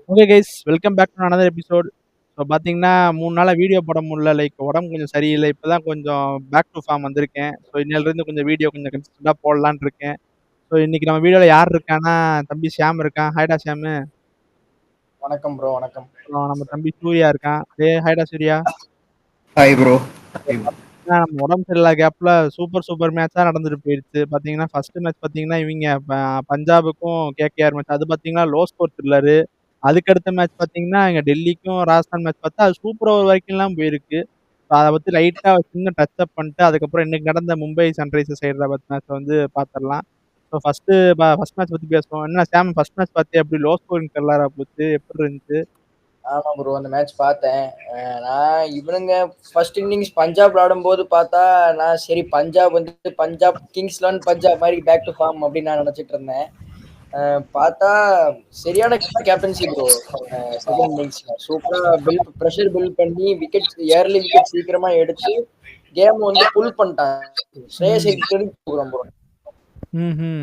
Okay guys, welcome back to another episode. So பார்த்தீங்கன்னா 3 நாளா video போட முடியல. லைக் உடம்பு கொஞ்சம் சரியில்லை. இப்போ தான் கொஞ்சம் பேக் டு ஃபார்ம் வந்திருக்கேன். ஸோ இன்னையிலேருந்து கொஞ்சம் வீடியோ கொஞ்சம் கன்சிஸ்டன்ட்டா போடலான்னு இருக்கேன். ஸோ இன்னைக்கு நம்ம வீடியோல யார் இருக்கான்னா, தம்பி ஷியாம் இருக்கான். ஹாய்டா ஷியாமு. வணக்கம் ப்ரோ. வணக்கம். அப்புறம் நம்ம தம்பி சூர்யா இருக்கான். டேய் ஹாய்டா சூர்யா. Hi bro. பார்த்தீங்கன்னா நம்ம உடம்பு சரியில்லாத கேப்ல சூப்பர் மேட்சா நடந்துட்டு போயிருச்சு. பார்த்தீங்கன்னா ஃபர்ஸ்ட் மேட்ச் பார்த்தீங்கன்னா இவிங்க பஞ்சாபுக்கும் கேகேஆர் மேட்ச். அது பார்த்தீங்கன்னா லோ ஸ்கோர் த்ரில்லரு. அதுக்கடுத்த மேட்ச் பார்த்தீங்கன்னா, இங்க டெல்லிக்கும் ராஜஸ்தான் மேட்ச் பார்த்தா, அது சூப்பர் ஓவர் வரைக்கும்லாம் போயிருக்கு. அத பத்தி லைட்டா சின்ன டச் அப் பண்ணிட்டு, அதுக்கப்புறம் இன்னைக்கு நடந்த மும்பை சன்ரைசர்ஸ் ஹைதராபாத் மேட்ச்ச வந்து பார்த்துரலாம். ஸோ ஃபர்ஸ்ட் மேட்ச் பத்தி பேசுவோம். என்ன சாம் ஃபர்ஸ்ட் மேட்ச் பார்த்தியா? எப்படி லோ ஸ்கோரிங் த்ரில்லரா போச்சு? எப்படி இருந்துச்சு? ஆமா ப்ரோ, அந்த மேட்ச் பார்த்தேன். நான் இவனுங்க ஃபர்ஸ்ட் இன்னிங்ஸ் பஞ்சாப் விளையாடும்போது பார்த்தா, நான் சரி பஞ்சாப் வந்து பஞ்சாப் கிங்ஸ் 11 பஞ்சாப் மாதிரி பேக் டு ஃபார்ம் அப்படின்னு நான் நினைச்சிட்டு இருந்தேன். பார்த்தா சரியான கேப்டன்சி ப்ரோ. செகண்ட் இன்னிங்ஸ்ல சூப்பரா ப்ரெஷர் பில்ட் பண்ணி ஏர்லி விக்கெட் சீக்கிரமா எடுத்து கேம் வந்து புல் பண்ணிட்டாங்க. ஸ்ரேயஸ் ஐயர் ப்ரோ. ம்ஹ்ம்.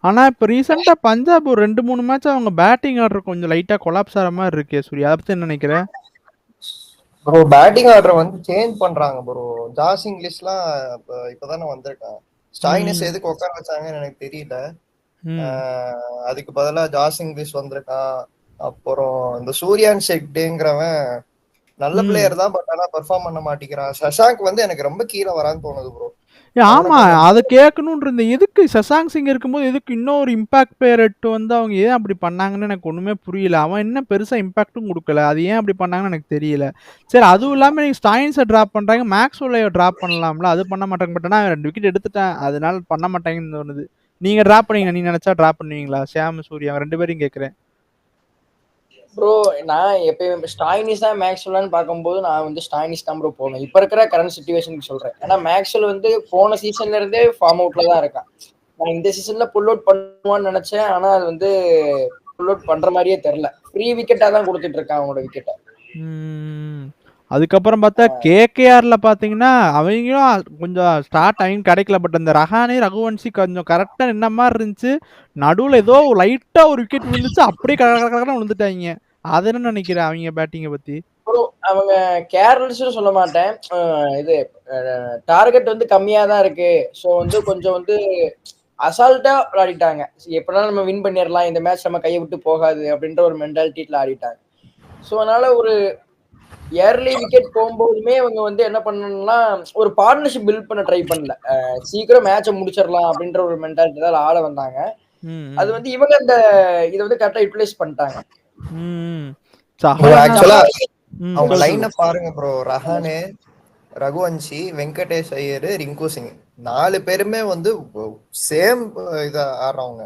ஆனா இப்ப ரீசென்ட்டா பஞ்சாப் ஒரு 2, 3 மேட்ச் அவங்க பேட்டிங் ஆர்டர் கொஞ்சம் லைட்டா கொலாப்ஸ் ஆற மாரி இருக்கே சூர்யா. அத பத்தி என்ன நினைக்கிற? ப்ரோ பேட்டிங் ஆர்டர் வந்து சேஞ்ச் பண்றாங்க ப்ரோ. ஜாஸ் இங்கிலீஷ்லாம் இப்பதானே வந்திருக்கான். ஸ்டாயினிஸ் எதுக்கு உட்கார வச்சாங்கன்னு எனக்கு தெரியல. அதுக்கு பதிலா ஜாஸ் இங்கிலீஷ் வந்திருக்கான். அப்புறம் இந்த சூர்யான் ஷெக்டேங்கிறவன் நல்ல பிளேயர் தான், பட் ஆனா பெர்ஃபார்ம் பண்ண மாட்டேங்கிறான். சஷாங்க் வந்து எனக்கு ரொம்ப கீழே வரான்னு தோணுது ப்ரோ. ஆமா, அத கேட்கணும்னு இருந்தேன். எதுக்கு சஷாங்க் சிங் இருக்கும்போது எதுக்கு இன்னொரு இம்பாக்ட் பிளேயர் எடுத்து வந்து அவங்க ஏன் அப்படி பண்ணாங்கன்னு எனக்கு ஒண்ணுமே புரியல. அவன் என்ன பெருசா இம்பாக்ட்டும் குடுக்கல. அது ஏன் அப்படி பண்ணாங்கன்னு எனக்கு தெரியல. சரி, அதுவும் இல்லாம நீங்க ஸ்டாயின்ஸ டிராப் பண்றாங்க. மேக்ஸ்வெல்ல டிராப் பண்ணலாம்ல. அது பண்ண மாட்டாங்க. பட் ஆனா 2 விக்கெட் எடுத்துட்டேன். அதனால பண்ண மாட்டாங்கன்னு தோணுது. நீங்க டிராப் பண்ணீங்க. நீங்க நினைச்சா டிராப் பண்ணுவீங்களா? ஷியாம், சூர்யா 2 பேரையும் கேட்கிறேன். ப்ரோ, நான் எப்பயும் ஸ்டாயினிஸா மேக்ஸ்வெல்லான்னு பார்க்கும்போது நான் வந்து ஸ்டாயினிஸ் தான் ப்ரோ போவேன். இப்ப இருக்கிற கரண்ட் சிச்சுவேஷனுக்கு சொல்றேன். ஏன்னா மேக்ஸ்வெல் வந்து போன சீசன்ல இருந்தே ஃபார்ம் அவுட்ல தான் இருக்கான். நான் இந்த சீசன்ல புல் அவுட் பண்ணுவான்னு நினைச்சேன். ஆனா அது வந்து புல் அவுட் பண்ற மாதிரியே தெரியல. ஃப்ரீ விக்கெட்டா தான் கொடுத்துட்டு இருக்கான் அவனோட விக்கெட்டை. அதுக்கப்புறம் பார்த்தா கேகேஆர்ல பார்த்தீங்கன்னா அவங்களும் கொஞ்சம் ஸ்டார்ட் அவங்க கிடைக்கல. பட் அந்த ரஹானே ரகுவன்சி கொஞ்சம் கரெக்டாக நின்ன மாதிரி இருந்துச்சு. நடுவில் ஏதோ லைட்டாக ஒரு விக்கெட் விழுந்துச்சு, அப்படியே கடற்கடன்னு விழுந்துட்டாங்க. அதை என்ன நினைக்கிறேன் அவங்க பேட்டிங்கை பற்றி? அவங்க கேர்லெஸ் சொல்ல மாட்டேன். இது டார்கெட் வந்து கம்மியா தான் இருக்கு. ஸோ வந்து கொஞ்சம் வந்து அசால்ட்டா விளையாடிட்டாங்க. எப்படினாலும் நம்ம வின் பண்ணிடலாம், இந்த மேட்ச் நம்ம கையை விட்டு போகாது அப்படின்ற ஒரு மென்டாலிட்டியில ஆடிட்டாங்க. ஸோ அதனால ஒரு ஏர்லி விக்கெட் போகும்போதுமே அவங்க வந்து என்ன பண்ணணும்னா ஒரு பார்ட்னர்ஷிப் பில்ட் பண்ண ட்ரை பண்ணல. சீக்கிரம் மேட்சை முடிச்சிடலாம் அப்படின்ற ஒரு மென்டாலிட்டி தான் ஆட வந்தாங்க. அது வந்து இவங்க இந்த இதை வந்து கரெக்டா யூட்டிலைஸ் பண்ணிட்டாங்க. அவங்க லைனை பாருங்க ப்ரோ. ரஹானே, ரகுவன்சி, வெங்கடேஷ் ஐயர், ரிங்கு சிங் 4 பேருமே வந்து சேம் இத ஆடுறவங்க.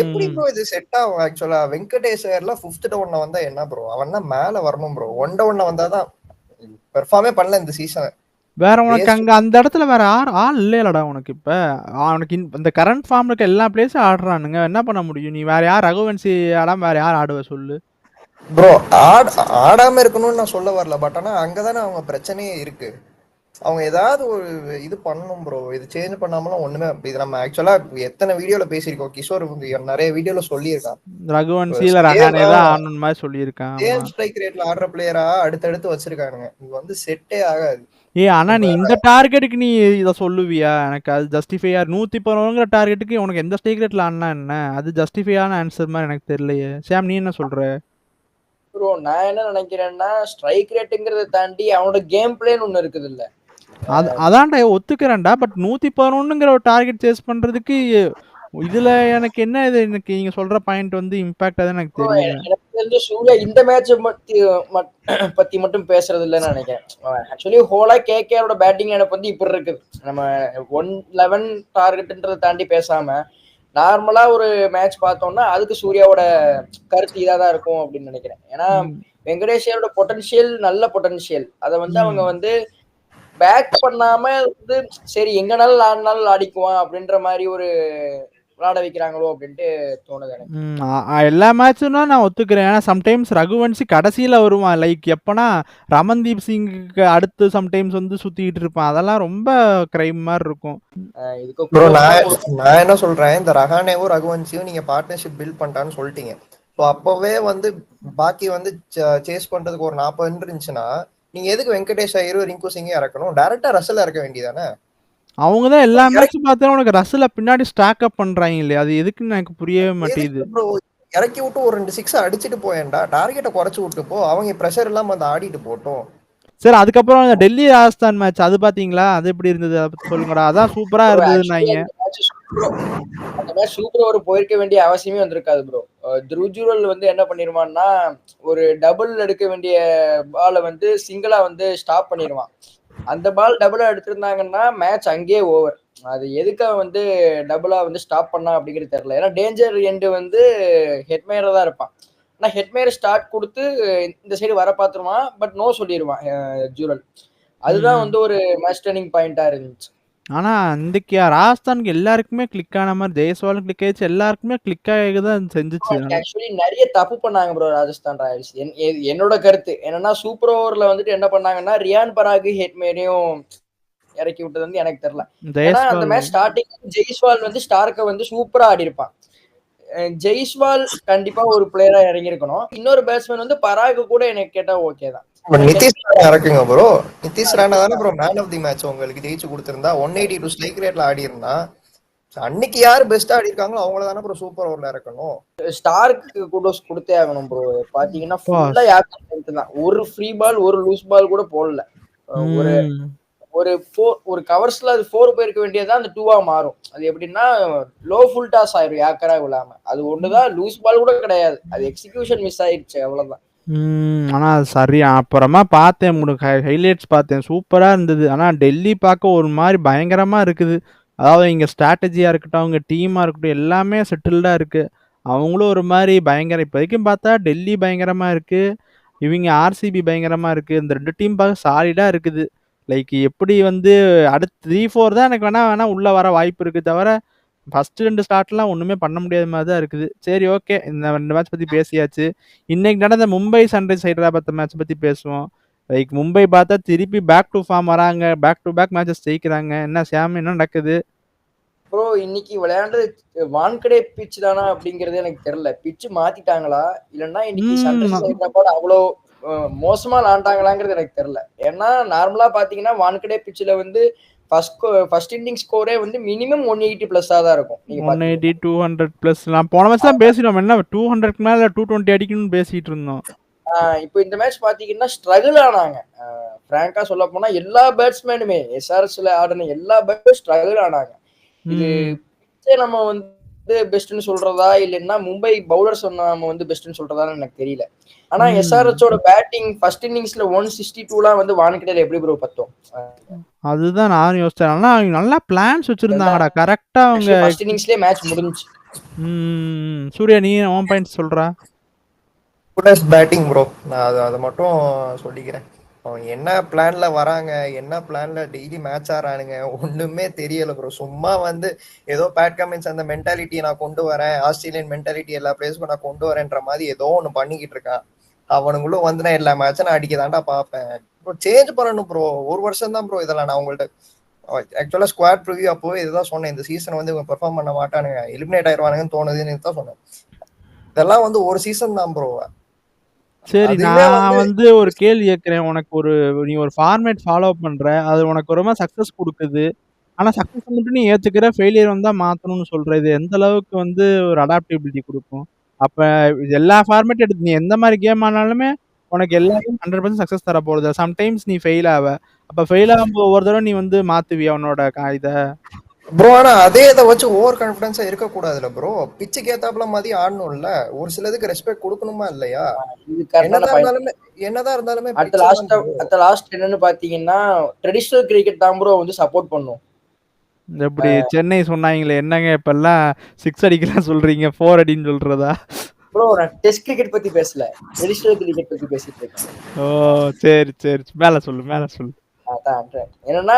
எப்படி ப்ரோ இது செட் ஆகும்? ஆக்சுவலா வெங்கடேஷ் ஐயர்லாம் 5th டவுன்ல வந்தா என்ன ப்ரோ? அவன் தான் மேல வரணும் ப்ரோ. 1 டவுன்ல வந்தாதான் பெர்ஃபார்மே பண்ணல இந்த சீசன். வேற உனக்கு அங்க அந்த இடத்துல வேற ஆள் இல்லையலடா உனக்கு. இப்ப அவனுக்கு இந்த கரண்ட் ஃபார்ம்ல இருக்க எல்லா பிளேஸும் ஆடுறானுங்க. என்ன பண்ண முடியும்? நீ வேற யார் ரகுவன்சி ஆடாம வேற யார் ஆடுவ சொல்லு ப்ரோ. ஆடாம இருக்கணும்னு நான் சொல்ல வரல. பட் ஆனா அங்கதானே அவங்க பிரச்சனையே இருக்கு. அவங்க ஏதாவது ஒரு இது பண்ணணும் ப்ரோ. இது சேஞ்ச் பண்ணாமலாம் ஒண்ணுமே. இது நம்ம ஆக்சுவலா எத்தனை வீடியோல பேசியிருக்கோம். கிஷோர் நிறைய வீடியோல சொல்லியிருக்கான். ரகுவன்சில ரஹானே தான் ஆடணும் மாதிரி சொல்லியிருக்கான். சேம் ஸ்ட்ரைக் ரேட்ல ஆடுற பிளேயரா அடுத்தடுத்து வச்சிருக்கானுங்க. இது வந்து செட்டே ஆகாது. ஆனா நீ இந்த டார்கெட்டுக்கு நீ இதை சொல்லுவியா? எனக்கு அது ஜஸ்டிஃபையா? 111ங்கிற டார்கெட்டுக்கு உனக்கு எந்த ஸ்ட்ரைக் ரேட்ல ஆடினா என்ன? அது ஜஸ்டிஃபையான ஆன்சர் மாதிரி எனக்கு தெரியலையே. சாம், நீ என்ன சொல்ற? ப்ரோ, நான் என்ன நினைக்கிறேன்னா ஸ்ட்ரைக் ரேட்டுங்கிறத தாண்டி அவனோட கேம் பிளேன்னு ஒண்ணு இருக்குது இல்ல. அதான்டா ஒத்துக்கிறேன்டா. பட் 111ங்கிற ஒரு டார்கெட் சேஸ் பண்றதுக்கு இதுல எனக்கு என்ன இது? எனக்கு நீங்க சொல்ற பாயிண்ட் வந்து இம்பாக்ட் தான் எனக்கு தெரியல. எனக்கு வந்து சூர்யா இந்த மேட்ச் பத்தி மட்டும் பேசுறது இல்லைன்னு நினைக்கிறேன். ஆக்சுவலி ஹோலா கேகேஆரோட பேட்டிங் எனக்கு வந்து இப்படி இருக்குது. நம்ம 111 டார்கெட்ன்றதை தாண்டி பேசாம நார்மலா ஒரு மேட்ச் பார்த்தோம்னா அதுக்கு சூர்யாவோட கருத்து இதாக தான் இருக்கும் அப்படின்னு நினைக்கிறேன். ஏன்னா வெங்கடேஷரோட பொட்டன்ஷியல் நல்ல பொட்டன்ஷியல். அதை வந்து அவங்க வந்து பேக் பண்ணாம வந்து சரி எங்கனாலும் ஆடினாலும் ஆடிக்குவான் அப்படின்ற மாதிரி ஒரு விளையாட வைக்கிறாங்களோ அப்படின்ட்டு தோணுது எனக்கு. எல்லா மேட்சும் நான் ஒத்துக்கிறேன். ஏன்னா சம்டைம்ஸ் ரகுவன்சி கடைசியில வருவான். லைக் எப்பனா ரமன்தீப் சிங்குக்கு அடுத்து சம்டைம்ஸ் வந்து சுத்திட்டு இருப்பான். அதெல்லாம் ரொம்ப கிரைம் மாதிரி இருக்கும். நான் என்ன சொல்றேன், இந்த ரஹானேவும் ரகுவன்சியும் நீங்க பார்ட்னர்ஷிப் பில்ட் பண்ணிட்டான்னு சொல்லிட்டீங்க. ஸோ அப்பவே வந்து பாக்கி வந்து சேஸ் பண்றதுக்கு ஒரு 40 ரன் இருந்துச்சுன்னா நீங்க எதுக்கு வெங்கடேஷ் ஐயர், ரிங்கு சிங்கே இறக்கணும்? டைரக்டா ரசல் இறக்க வேண்டியதானே? அவங்க தான் எல்லா மேட்சும் பார்த்தா உனக்கு ரசல பின்னாடி ஸ்டாக் அப் பண்றாங்க இல்லையா? அது எதுக்குன்னு எனக்கு புரியவே மாட்டேங்குது. இறக்கி விட்டு ஒரு 2 6 அடிச்சுட்டு போயேன்டா, டார்கெட்டை குறைச்சு விட்டு போ, அவங்க ப்ரெஷர் இல்லாம அந்த ஆடிட்டு போட்டோம். சரி, அதுக்கப்புறம் டெல்லி ராஜஸ்தான் மேட்ச் அது பாத்தீங்களா? அது எப்படி இருந்தது? அதை பத்தி சொல்லுங்கடா. அதான் சூப்பரா இருந்ததுன்னாங்க. அந்த மேட்ச் சூப்பர் ஓவர் போயிருக்க வேண்டிய அவசியமே வந்திருக்காது ப்ரோ. துருஜுவல் வந்து என்ன பண்ணிருவான்னா, ஒரு டபுள் எடுக்க வேண்டிய பாலை வந்து சிங்கிளா வந்து ஸ்டாப் பண்ணிடுவான். அந்த பால் டபுளா எடுத்திருந்தாங்கன்னா மேட்ச் அங்கேயே ஓவர். அது எதுக்காக வந்து டபுளா வந்து ஸ்டாப் பண்ணா அப்படிங்கிறது தெரியல. ஏன்னா டேஞ்சர் எண்டு வந்து ஹெட்மேயரா தான் இருப்பான். ஆனா ஹெட்மேயர் ஸ்டார்ட் கொடுத்து இந்த சைடு வர பார்த்துருவான். பட் நோ சொல்லிடுவான் ஜூரல். அதுதான் வந்து ஒரு மேட்ச் டர்னிங் பாயிண்டா இருந்துச்சு. ஆனா இன்றைக்கு ராஜஸ்தானுக்கு எல்லாருக்குமே கிளிக் ஆன மாதிரி, ஜெய்ஸ்வாலும் கிளிக் ஆயிடுச்சு, எல்லாருக்குமே கிளிக் ஆகிதான் செஞ்சுச்சு. ஆக்சுவலி நிறைய தப்பு பண்ணாங்க ப்ரோ ராஜஸ்தான் ராயல்ஸ். என்னோட கருத்து என்னன்னா, சூப்பர் ஓவர்ல வந்துட்டு என்ன பண்ணாங்கன்னா, ரியான் பராக் ஹெட்மேரையும் இறக்கி விட்டது வந்து எனக்கு தெரியல. ஏன்னா அந்த மேட்ச் ஸ்டார்டிங் ஜெய்ஸ்வால் வந்து ஸ்டார்க்க வந்து சூப்பரா ஆடி இருப்பான். ஜெய்ஸ்வால் கண்டிப்பா ஒரு பிளேயரா இறங்கி இருக்கணும். இன்னொரு பேட்ஸ்மேன் வந்து பராக் கூட எனக்கு கேட்டா ஓகே தான். நிதிஷ் ராணா இறக்குங்க ப்ரோ. நிதிஷ் ராணா தானே bro man of the match உங்களுக்கு ஜெயிச்சு கொடுத்திருந்தா. 182 ஸ்ட்ரைக் ரேட்ல ஆடி இருந்தா, அன்னைக்கு யாரு பெஸ்டா ஆடி இருக்காங்களோ அவங்கள தானே ப்ரோ சூப்பர் ஓவர்ல இறக்கணும். ஸ்டார்க்கு குடோஸ் கொடுத்தே ஆகணும் ப்ரோ. பாத்தீங்கன்னா ஃபுல்லா யாருக்கு தான், ஒரு ஃப்ரீ பால் ஒரு லூஸ் பால் கூட போடல. ஒரு கவர்ஸ்ல அது 4 போயிருக்க வேண்டியதான் அந்த 2-ஆ மாறும். அது எப்படின்னா லோ ஃபுல் டாஸ் ஆயிரும் யாக்கரா விழாம. அது ஒண்ணுதான், லூஸ் பால் கூட கிடையாது. அது எக்ஸிகியூஷன் மிஸ் ஆயிடுச்சு, அவ்வளவுதான். ஆனா சரி, அப்புறமா பார்த்தேன், ஹைலைட்ஸ் பார்த்தேன், சூப்பரா இருந்தது. ஆனா டெல்லி பார்க்க ஒரு மாதிரி பயங்கரமா இருக்குது. அதாவது இங்க ஸ்ட்ராட்டஜியா இருக்கட்டும், அவங்க டீமா இருக்கட்டும், எல்லாமே செட்டில்டா இருக்கு. அவங்களும் ஒரு மாதிரி பயங்கர, இப்போதைக்கும் பார்த்தா டெல்லி பயங்கரமா இருக்கு, இவங்க ஆர்சிபி பயங்கரமா இருக்கு. இந்த 2 டீம் பார்க்க சாலிடா இருக்குது. லைக் எப்படி வந்து அடுத்து 3-4 தான் எனக்கு வேணா உள்ள வர வாய்ப்பு இருக்கு தவிர, ஃபர்ஸ்ட் 2 ஸ்டார்ட்லாம் ஒண்ணுமே பண்ண முடியாத மாதிரி தான் இருக்குது. சரி, ஓகே, இந்த 2 மேட்ச் பத்தி பேசியாச்சு. இன்னைக்கு நடந்த மும்பை சன்ரைஸ் ஹைதராபாத் மேட்ச் பத்தி பேசுவோம். லைக் மும்பை பார்த்தா திருப்பி பேக் டு ஃபார்ம் வராங்க, பேக் டு பேக் மேட்சஸ் ஜெயிக்கிறாங்க. என்ன சாம், என்ன நடக்குது ப்ரோ? இன்னைக்கு விளையாண்டது வான்கடே பிச் தானா அப்படிங்கறது எனக்கு தெரியல. பிச் மாத்திட்டாங்களா இல்லன்னா இன்னைக்கு சன்ரைஸ் ஹைதராபாத் அவ்வளோ மோசமா விளையாண்டாங்களாங்கிறது எனக்கு தெரியல. ஏன்னா நார்மலா பாத்தீங்கன்னா வான்கடே பிச்சில் வந்து ஃபர்ஸ்ட் இன்னிங் ஸ்கோரே வந்து மினிமம் 180 பிளஸ்ஸா தான் இருக்கும். 180 200 பிளஸ். நான் போன மேட்ச் தான் பேசினோம், என்ன 200க்கு மேல 220 அடிக்கணும்னு பேசிட்டு இருந்தோம். இப்போ இந்த மேட்ச் பாத்தீங்கன்னா ஸ்ட்ரகிள் ஆனாங்க. பிராங்கா சொல்ல போனா எல்லா பேட்ஸ்மேனுமே எஸ்ஆர்எஸ்ல ஆடின எல்லா பேட்ஸ்மேனும் ஸ்ட்ரகிள் ஆனாங்க. இது நம்ம வந்து பெஸ்ட்னு சொல்றதா இல்லைன்னா மும்பை பவுலர்ஸ் நம்ம வந்து பெஸ்ட்னு சொல்றதான்னு எனக்கு தெரியல. ஆனா எஸ்ஆர்எச்சோட பேட்டிங் ஃபர்ஸ்ட் இன்னிங்ஸ்ல 162 வந்து வான்கடையில எப்படி ப்ரோ பத்தோம்? அதுதான் நான் யோசிச்சேன். ஆனா அவங்க நல்லா பிளான்ஸ் வச்சிருந்தாங்கடா, கரெக்டா. அவங்க ஃபர்ஸ்ட் இன்னிங்ஸ்லயே மேட்ச் முடிஞ்சுச்சு. சூர்யா, நீ ஒன் பாயிண்ட் சொல்றா. பேட்டிங் ப்ரோ, நான் அதை மட்டும் சொல்லிக்கிறேன். அவங்க என்ன பிளான்ல வராங்க, என்ன பிளான்ல டெய்லி மேட்ச் ஆறானுங்க ஒண்ணுமே தெரியல ப்ரோ. சும்மா வந்து ஏதோ பேட் கமின்ஸ் அந்த மென்டாலிட்டியை நான் கொண்டு வரேன், ஆஸ்திரேலியன் மென்டாலிட்டி எல்லா பிளேஸ்க்கும் நான் கொண்டு வரேன்ற மாதிரி ஏதோ ஒண்ணு பண்ணிக்கிட்டு இருக்கான். அவனுக்குள்ள வந்து நான் எல்லா மேட்சும் நான் அடிக்க தாண்டா பார்ப்பேன். ப்ரோ சேஞ்ச் பண்ணணும் ப்ரோ. ஒரு வருஷம் தான் ப்ரோ இதெல்லாம். நான் உங்கள்ட்ட ஆக்சுவலா ஸ்குவாட் ப்ரிவியூ அப்போ இதுதான் சொன்னேன், இந்த சீசன் வந்து இவங்க பெர்ஃபார்ம் பண்ண மாட்டானுங்க, எலிமினேட் ஆயிடுவானுங்கன்னு தோணுதுன்னு தான் சொன்னேன். இதெல்லாம் வந்து ஒரு சீசன் தான் ப்ரோ. சரி, நான் வந்து ஒரு கேள்வி கேட்கிறேன் உனக்கு. நீ ஒரு ஃபார்மேட் ஃபாலோ பண்ற, அது உனக்கு ரொம்ப சக்சஸ் கொடுக்குது. ஆனா சக்சஸ் மட்டும் நீ ஏத்துக்கிற, ஃபெயிலியர் வந்தா மாத்தணும்னு சொல்ற. இது எந்த அளவுக்கு வந்து ஒரு அடாப்டபிலிட்டி கொடுக்கும்? அப்ப எல்லா ஃபார்மேட் எடுத்து நீ எந்த மாதிரி கேம் ஆனாலுமே உனக்கு எல்லாரும் 100% சக்சஸ் தர போறது. சம்டைம்ஸ் நீ ஃபெயில் ஆவ. அப்ப ஃபெயில் ஆகும்போது ஒவ்வொரு தடவை நீ வந்து மாத்துவியா உன்னோட இத? ப்ரோ ஆனா அதே இதை வச்சு ஓவர் கான்பிடன்ஸா இருக்க கூடாதுல ப்ரோ. பிச்சுக்கு ஏத்தாப்புல மாதிரி ஆடணும்ல. ஒரு சிலதுக்கு ரெஸ்பெக்ட் கொடுக்கணுமா இல்லையா? என்னதான் இருந்தாலுமே அடுத்த லாஸ்ட் என்னன்னு பாத்தீங்கன்னா ட்ரெடிஷனல் கிரிக்கெட் தான் ப்ரோ வந்து சப்போர்ட் பண்ணும். எப்படி சென்னை சொன்னாங்களே, என்னங்க இப்ப எல்லாம் 6 அடிக்கலாம் சொல்றீங்க, 4 அடின்னு சொல்றதா? ப்ரோ நான் டெஸ்ட் கிரிக்கெட் பத்தி பேசல, ட்ரெடிஷனல் கிரிக்கெட் பத்தி பேசிட்டு இருக்கேன். ஓ சரி சரி, மேல சொல்லு. அதான் என்னன்னா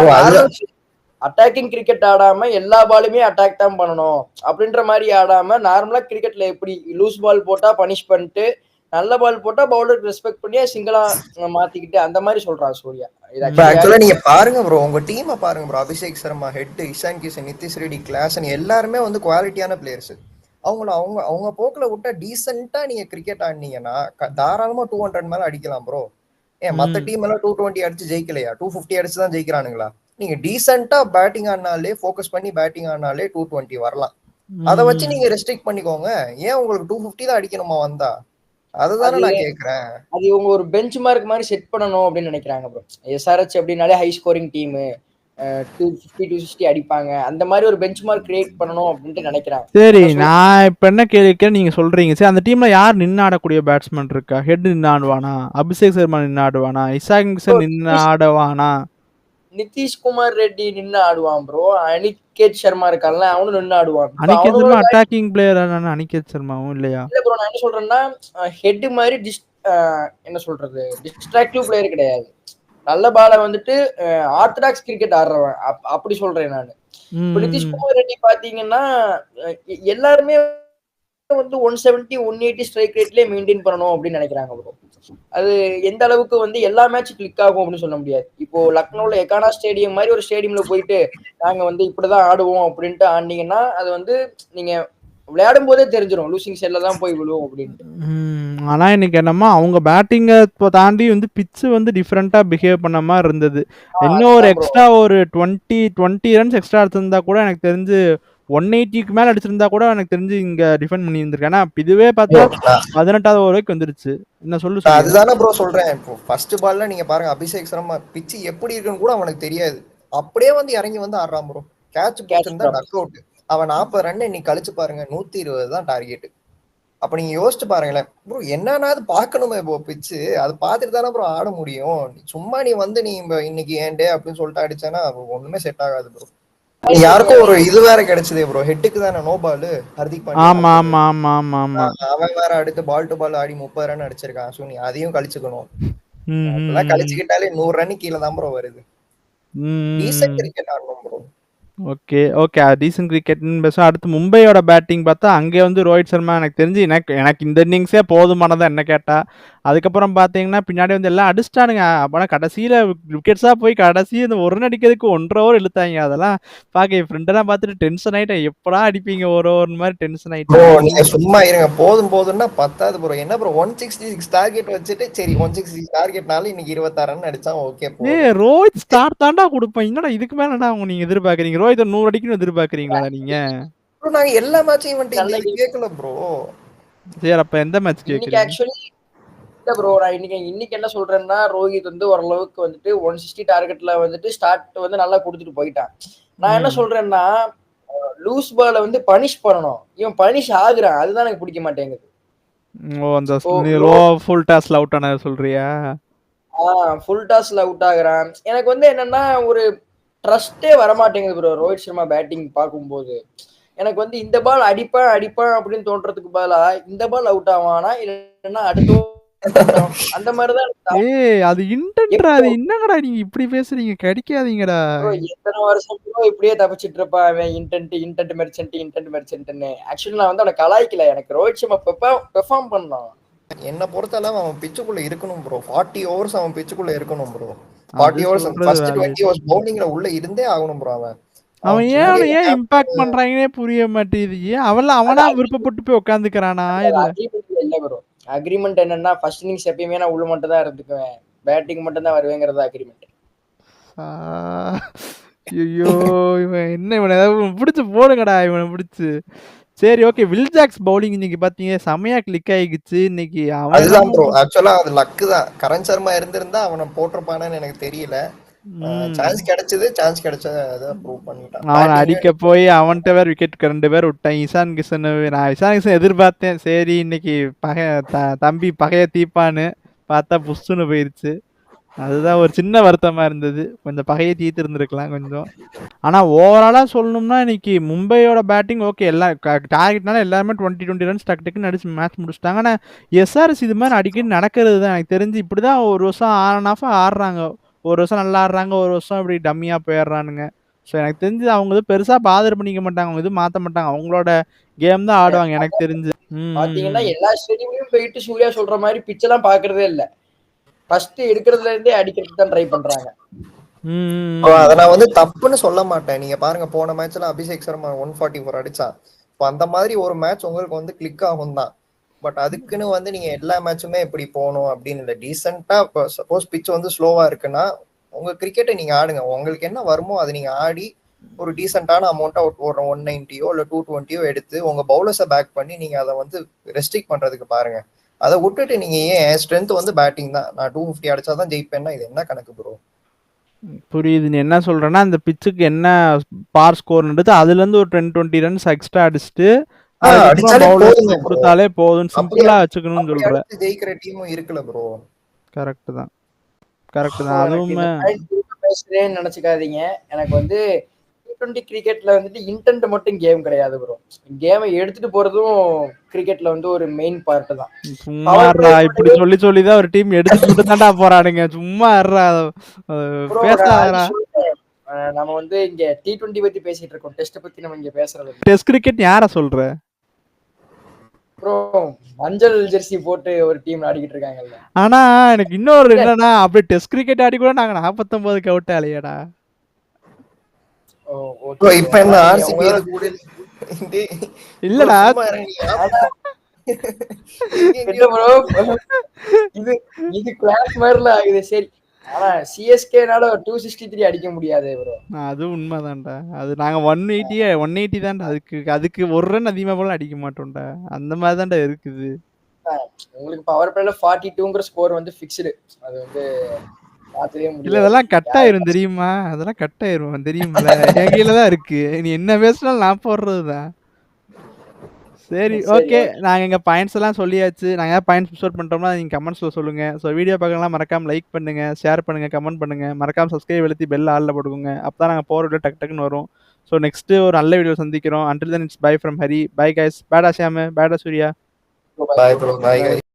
அட்டாக்கிங் கிரிக்கெட் ஆடாம எல்லா பாலுமே அட்டாக் தான் பண்ணணும் அப்படின்ற மாதிரி ஆடாம, நார்மலா கிரிக்கெட்ல எப்படி லூஸ் பால் போட்டா பனிஷ் பண்ணிட்டு நல்ல பால் போட்டா பவுலருக்கு ரெஸ்பெக்ட் பண்ணி சிங்கிளா மாத்திக்கிட்டு அந்த மாதிரி சொல்றான் சூர்யா. ஆக்சுவலா நீங்க பாருங்க ப்ரோ, உங்க டீமை பாருங்க bro. Abhishek Sharma Head, Ishan Kishan, Nitish Reddy, Klaasen எல்லாருமே வந்து குவாலிட்டியான பிளேயர்ஸ். அவங்க அவங்க போக்குல விட்டா டீசெண்டா நீங்க கிரிக்கெட் ஆடினீங்கன்னா தாராளமா 200 மேல அடிக்கலாம் ப்ரோ. ஏன் மத்த டீம் எல்லாம் 220 அடிச்சு ஜெயிக்கலையா? 250 அடிச்சு தான் ஜெயிக்கிறானுங்களா? நீங்க டீசெண்டா பேட்டிங் ஆடினாலே, ஃபோக்கஸ் பண்ணி பேட்டிங் ஆடினாலே 220 வரலாம். அதை வச்சு நீங்க ரெஸ்ட்ரிக்ட் பண்ணிக்கோங்க. ஏன் உங்களுக்கு 250 தான் அடிக்கணுமா வந்தா? அதுதானே நான் கேக்குறேன். அது இவங்க ஒரு பெஞ்ச் மார்க் மாதிரி செட் பண்ணணும் அப்படின்னு நினைக்கிறாங்க ப்ரோ. எஸ்ஆர்ஹெச் அப்படின்னாலே ஹை ஸ்கோரிங் டீம், 250 அடிப்பாங்க, அந்த மாதிரி ஒரு பெஞ்ச் மார்க் கிரியேட் பண்ணணும் அப்படின்ட்டு நினைக்கிறாங்க. சரி, நான் இப்ப என்ன கேட்க நீங்க சொல்றீங்க, சரி அந்த டீம்ல யார் நின்று ஆடக்கூடிய பேட்ஸ்மேன் இருக்கா? ஹெட் நின்று ஆடுவானா? அபிஷேக் சர்மா நின்று ஆடுவானா? இஷான் கிஷன் நின்று ஆடுவானா? நிதிஷ்குமார் ரெட்டி நின்று ஆடுவான் ப்ரோ. அனிகேத் சர்மா இருக்கான்ல, அவனும் நின்று ஆடுவான். Aniket Sharma attacking player. அனிகேத் சர்மாவும் இல்லையா? இல்ல ப்ரோ, நான் என்ன சொல்றேன்னா ஹெட் மாதிரி என்ன சொல்றது, டிஸ்ட்ராக்டிவ் பிளேயர் கிடையாது. நல்ல பால வந்துட்டு ஆர்த்தடாக்ஸ் கிரிக்கெட் ஆடுறவன், அப்படி சொல்றேன் நான். இப்ப நிதிஷ்குமார் ரெட்டி பாத்தீங்கன்னா எல்லாருமே வந்து 170 180 ஸ்ட்ரைக் ரேட்லயே மெயின்டைன் பண்ணணும் அப்படின்னு நினைக்கிறாங்க ப்ரோ. அது எந்த அளவுக்கு வந்து எல்லா மேட்ச் கிளிக் ஆகும் அப்படின்னு சொல்ல முடியாது. இப்போ லக்னோல எக்கானா ஸ்டேடியம் மாதிரி ஒரு ஸ்டேடியம்ல போயிட்டு நாங்க வந்து இப்படிதான் ஆடுவோம் அப்படின்ட்டு ஆடினீங்கன்னா அது வந்து நீங்க விளையாடும் போதே தெரிஞ்சிடும் லூசிங் சைட்ல தான் போய் விழுவோம் அப்படின்ட்டு. ஆனா இன்னைக்கு என்னமா அவங்க பேட்டிங்கை தாண்டி வந்து பிச்சு வந்து டிஃப்ரெண்டா பிஹேவ் பண்ண மாதிரி இருந்தது. இன்னும் ஒரு எக்ஸ்ட்ரா ஒரு 20 ரன்ஸ் எக்ஸ்ட்ரா எடுத்திருந்தா கூட எனக்கு தெரிஞ்சு 180க்கு மேல அடிச்சிருந்தா கூட எனக்கு தெரிஞ்சு இங்க டிஃபெண்ட் பண்ணி இருந்திருக்கேன். ஏன்னா இதுவே பார்த்தா 18வது ஓவர் வரைக்கும் வந்துருச்சு. என்ன சொல்லு? அதுதானே ப்ரோ சொல்றேன். இப்போ ஃபர்ஸ்ட் பால்ல நீங்க பாருங்க, அபிஷேக் சர்மா பிச்சு எப்படி இருக்குன்னு கூட அவனுக்கு தெரியாது, அப்படியே வந்து இறங்கி வந்து ஆடுறான் ப்ரோ. கேட்ச் போட்டிருந்தா டக் அவுட். அவன் 40 ரன் இன்னைக்கு கழிச்சு பாருங்க, 120 தான் டார்கெட். அப்ப நீங்க யோசிச்சு பாருங்களேன் ப்ரோ, என்னன்னாது பாக்கணுமே ப்ரோ பிச்சு. அது பார்த்துட்டு தானே ப்ரோ ஆட முடியும். சும்மா நீ வந்து நீ இன்னைக்கு ஏன்டே அப்படின்னு சொல்லிட்டு அடிச்சானா ஒண்ணுமே செட் ஆகாது ப்ரோ. யாருக்கும் ஒரு இது வேற கிடைச்சதே ப்ரோ, ஹெட்டுக்கு தானே நோ பால். ஹர்திக் பாண்டியா ஆமா ஆமா ஆமா ஆமா ஆமா அவன் வேற அடுத்து ball to ball Aadi 30 run அடிச்சிருக்கான். So நீ அதையும் கழிச்சுக்கணும். அதெல்லாம் கழிச்சுக்கிட்டாலே 100 ரன் கீழே தான் ப்ரோ வருது. டீசன்ட் கிரிக்கெட் ஆடணும் ப்ரோ. ஓகே ஓகே, டீசன்ட் கிரிக்கெட்னு பேசுவோம். அடுத்து மும்பையோட பேட்டிங் பார்த்தா அங்கே வந்து ரோஹித் சர்மா எனக்கு தெரிஞ்சு எனக்கு இந்த இன்னிங்ஸே போதுமானதான் என்ன கேட்டா. அதுக்கப்புறம் பார்த்தீங்கன்னா பின்னாடி வந்து எல்லாம் அடிச்சிட்டானுங்க. அப்போனா கடைசியில் விக்கெட்ஸாக போய் கடைசி இந்த ஒரு ரன் அடிக்கிறதுக்கு 1.5 ஓவர் இழுத்தாங்க. அதெல்லாம் பார்க்க என் ஃப்ரெண்டெல்லாம் பார்த்துட்டு டென்ஷன் ஆகிட்டேன். எப்படா அடிப்பீங்க ஒரு ஓவர் மாதிரி டென்ஷன் ஆகிட்டேன். நீங்க சும்மா இருங்க, போதும் போதும்னா பத்தாது ப்ரோ. என்ன ப்ரோ 166 டார்கெட் வச்சுட்டு, சரி 166 டார்கெட்னால இன்னைக்கு 26 ரன் அடிச்சா ஓகே. ரோஹித் ஸ்டார் தாண்டா கொடுப்பேன். என்னடா இதுக்கு மேலடா அவங்க நீங்க எதிர்பார்க்குறீங்க? ரோஹித் 100 அடிக்கணும் எதிர்பார்க்குறீங்களா நீங்க? நாங்க எல்லா மேட்சையும் வந்து கேட்கல ப்ரோ. சரி, அப்ப எந்த மேட்ச் கேக்குறீங்க? ஆக்சுவலி இல்ல ப்ரோ, நான் இன்னைக்கு என்ன சொல்றேன்னா ரோஹித் வந்து ஓரளவுக்கு வந்துட்டு 160 டார்கெட்ல வந்துட்டு ஸ்டார்ட் வந்து நல்லா கொடுத்துட்டு போயிட்டான். நான் என்ன சொல்றேன்னா லூஸ் பால வந்து பனிஷ் பண்ணணும். இவன் பனிஷ் ஆகுறான், அதுதான் எனக்கு பிடிக்க மாட்டேங்குது. ஓ, அந்த ஃபுல் டாஸ்ல அவுட் ஆனது சொல்றியா? ஃபுல் டாஸ்ல அவுட் ஆகுறான். எனக்கு வந்து என்னன்னா ஒரு ட்ரஸ்டே வர மாட்டேங்குது ப்ரோ ரோஹித் சர்மா பேட்டிங் பார்க்கும்போது. எனக்கு வந்து இந்த பால் அடிப்பேன் அப்படின்னு தோன்றதுக்கு பதிலா இந்த பால் அவுட் ஆவானா இல்லைன்னா அடுத்த அந்த மாதிரிதான். அது இன்டென்ட்ரா, அது என்னங்கடா நீங்க இப்படி பேசுறீங்க? கடிக்காதீங்கடா. எத்தனை வருஷம் இப்படியே தப்பிச்சிட்டு இருப்பான் அவன். இன்டென்ட் மெர்ச்சன்ட்னு. ஆக்சுவலி நான் வந்து அவனை கலாய்க்கல, எனக்கு ரோஹித் சர்மா பெர்ஃபார்ம் பண்ணான். என்ன பொறுத்தளவு அவன் பிச்சுக்குள்ள இருக்கணும் ப்ரோ. 40 ஓவர்ஸ் அவன் பிச்சுக்குள்ள இருக்கணும் ப்ரோ. 40 ஓவர்ஸ் ஃபர்ஸ்ட் 20 ஓவர்ஸ் பவுலிங்ல உள்ள இருந்தே ஆகணும் ப்ரோ. அவன் ஏன் இம்பாக்ட் பண்றாங்கன்னே புரிய மாட்டேங்குது. அவனா விருப்பப்பட்டு போய் உட்காந்துக்கிறானா? இல்ல ப்ரோ, அக்ரிமெண்ட் என்னன்னா ஃபர்ஸ்ட் இன்னிங்ஸ் எப்பயுமே நான் உள்ள மட்டும் தான் இருந்துக்குவேன், பேட்டிங் மட்டும் தான் வருவேங்கிறது அக்ரிமெண்ட். ஐயோ, இவன் என்ன, இவனை ஏதாவது பிடிச்சு போடுங்கடா, இவனை பிடிச்சு. சரி ஓகே, வில் ஜாக்ஸ் பவுலிங் இன்னைக்கு பாத்தீங்க செமையா கிளிக் ஆயிடுச்சு இன்னைக்கு. அதுதான் ப்ரோ, ஆக்சுவலா அது லக்கு தான். கரண் சர்மா இருந்திருந்தா அவனை போட்டிருப்பானு எனக்கு தெரியல. சான்ஸ் கிடைச்சதை ப்ரூவ் பண்ணிட்டான். அவன் அடிக்க போய் அவன்கிட்ட வேற விக்கெட் 2 பேர் விட்டான். இஷான் கிஷன் எதிர்பார்த்தேன். சரி இன்னைக்கு தம்பி பகைய தீப்பான்னு பார்த்தா புஷ்ஷுன்னு போயிருச்சு. அதுதான் ஒரு சின்ன வருத்தமா இருந்தது. கொஞ்சம் பகையை தீர்த்து இருந்திருக்கலாம் கொஞ்சம். ஆனா ஓவராலா சொல்லணும்னா இன்னைக்கு மும்பையோட பேட்டிங் ஓகே. எல்லாம் டார்கெட்னால எல்லாருமே 20 ரன்ஸ் டக்குன்னு அடிச்சு மேட்ச் முடிச்சிட்டாங்க. ஆனா எஸ்ஆர்எஸ் இது மாதிரி அடிக்கடி நடக்கிறது தான். எனக்கு தெரிஞ்சு இப்படிதான் ஒரு வருஷம் ஆடுறாங்க. ஒரு வருஷம் நல்லா ஆடுறாங்க, ஒரு வருஷம் இப்படி டம்மியா போயிடுறானுங்க. ஸோ எனக்கு தெரிஞ்சு அவங்க பெருசா பாதர் பண்ணிக்க மாட்டாங்க, அவங்க எதுவும் மாற்ற மாட்டாங்க, அவங்களோட கேம் தான் ஆடுவாங்க எனக்கு தெரிஞ்சு. பாத்தீங்கன்னா எல்லா ஸ்டேடியம்லயும் போயிட்டு சூர்யா சொல்ற மாதிரி பிச் எல்லாம் பாக்குறதே இல்ல. ஃபர்ஸ்ட் எடுக்கிறதுல இருந்தே அடிக்கிறதுக்கு தான் ட்ரை பண்றாங்க. அத நான் வந்து தப்புன்னு சொல்ல மாட்டேன். நீங்க பாருங்க, போன மேட்ச்ல அபிஷேக் சர்மா 144 அடிச்சான். அந்த மாதிரி ஒரு மேட்ச் உங்களுக்கு வந்து கிளிக் ஆகும் தான். பட் அதுக்குன்னு வந்து நீங்க எல்லா மேட்சுமே இப்படி போகணும் அப்படின்னு இல்லை. டீசெண்டா இப்போ சப்போஸ் பிச் வந்து ஸ்லோவா இருக்குன்னா உங்க கிரிக்கெட்டை நீங்க ஆடுங்க. உங்களுக்கு என்ன வருமோ அதை நீங்க ஆடி ஒரு டீசென்டான அமௌண்ட்டா ஒரு 190யோ இல்லை 220யோ எடுத்து உங்க பவுலர்ஸை பேக் பண்ணி நீங்க அதை வந்து ரெஸ்ட்ரிக்ட் பண்றதுக்கு பாருங்க. அதை விட்டுட்டு நீங்க ஏன் ஸ்ட்ரென்த் வந்து பேட்டிங் தான், நான் 250 அடிச்சாதான் ஜெயிப்பேன்னா இது என்ன கணக்கு ப்ரோ? புரியுது. நீ என்ன சொல்றேன்னா, அந்த பிச்சுக்கு என்ன பார் ஸ்கோர்ன்றது அதுலேருந்து ஒரு 10-20 ரன்ஸ் எக்ஸ்ட்ரா அடிச்சுட்டு அதுக்கப்புறம் அடிச்சாலே பவுலர்ஸ் போதுங்க ப்ரோ. கொடுத்தாலே போதும், அப்படி சிம்பிளா வச்சுக்கணும்னு அப்படி சொல்ற. அடிச்சு ஜெயிக்கிற டீமும் இருக்குல்ல ப்ரோ. கரெக்ட் தான், கரெக்ட் ஸோ தான். எனக்கு இந்த அதுவுமே பாயிண்ட் பேசுறேன்னு நினைச்சுக்காதீங்க. எனக்கு வந்து T20 கிரிக்கெட்ல வந்துட்டு இன்டென்ட் மட்டும் கேம் கிடையாது ப்ரோ. கேமை எடுத்துட்டு போறதும் கிரிக்கெட்ல வந்து ஒரு மெயின் பார்ட் தான். சும்மாறா இப்படி சொல்லி சொல்லிதான் ஒரு டீம் எடுத்துட்டு மட்டும் தான்டா போறானுங்க. சும்மா ப்ரோ பேசாதடா. நம்ம வந்து இங்க T20 பத்தி பேசிட்டு இருக்கோம், டெஸ்ட் பத்தி நம்ம இங்க பேசுறது. டெஸ்ட் கிரிக்கெட் யார சொல்ற ப்ரோ? மஞ்சள் ஜெர்சி போட்டு ஒரு டீம் ஆடிக்கிட்டு இருக்காங்கல்ல. ஆனா எனக்கு இன்னொரு என்னன்னா, அப்படி டெஸ்ட் கிரிக்கெட் ஆடி கூட நாங்க 49க்கு அவுட் ஆலையடா. ப்ரோ இப்போ என்ன ஆர்சிபி இது கூட இல்லடா. இது கிளாஸ் மாதிரில ஆகுது. சரி, ஆனா சிஎஸ்கேனால 263 அடிக்க முடியாது ப்ரோ. அது உண்மைதான்டா. அது நாங்க 180 தான்டா. அதுக்கு ஒரு ரன் அதிகமா போல அடிக்க மாட்டோம்டா. அந்த மாதிரி தான்டா இருக்குது. உங்களுக்கு பவர் பிளேல 42ங்கிற ஸ்கோர் வந்து ஃபிக்ஸ்டு. அது வந்து மாத்தவே முடியாது. இல்ல இதெல்லாம் கட் ஆயிரும் தெரியுமா? அதெல்லாம் கட் ஆயிரும் தெரியுமில்ல. என் கீழ தான் இருக்கு. நீ என்ன பேசினாலும் நான் போடுறதுதான். சரி ஓகே, நாங்க எங்க பாயிண்ட்ஸ் எல்லாம் சொல்லியாச்சு. நாங்க ஏதாவது பாயிண்ட்ஸ் மிஸ் அவுட் பண்ணிட்டோம்னா நீங்க கமெண்ட்ஸ்ல சொல்லுங்க. ஸோ வீடியோ பார்க்கலாம் மறக்காம லைக் பண்ணுங்க, ஷேர் பண்ணுங்க, கமெண்ட் பண்ணுங்க. மறக்காம சப்ஸ்கிரைப் அழுத்தி பெல் ஆல்ல போட்டுக்கோங்க. அப்பதான் நாங்க போற வீடியோ டக்கு டக்குன்னு வரும். ஸோ நெக்ஸ்ட் ஒரு நல்ல வீடியோ சந்திக்கிறோம். Until then it's bye from Hari. Bye guys. பேடா ஷியாமு, பேடா Surya. Bye bro, bye guys.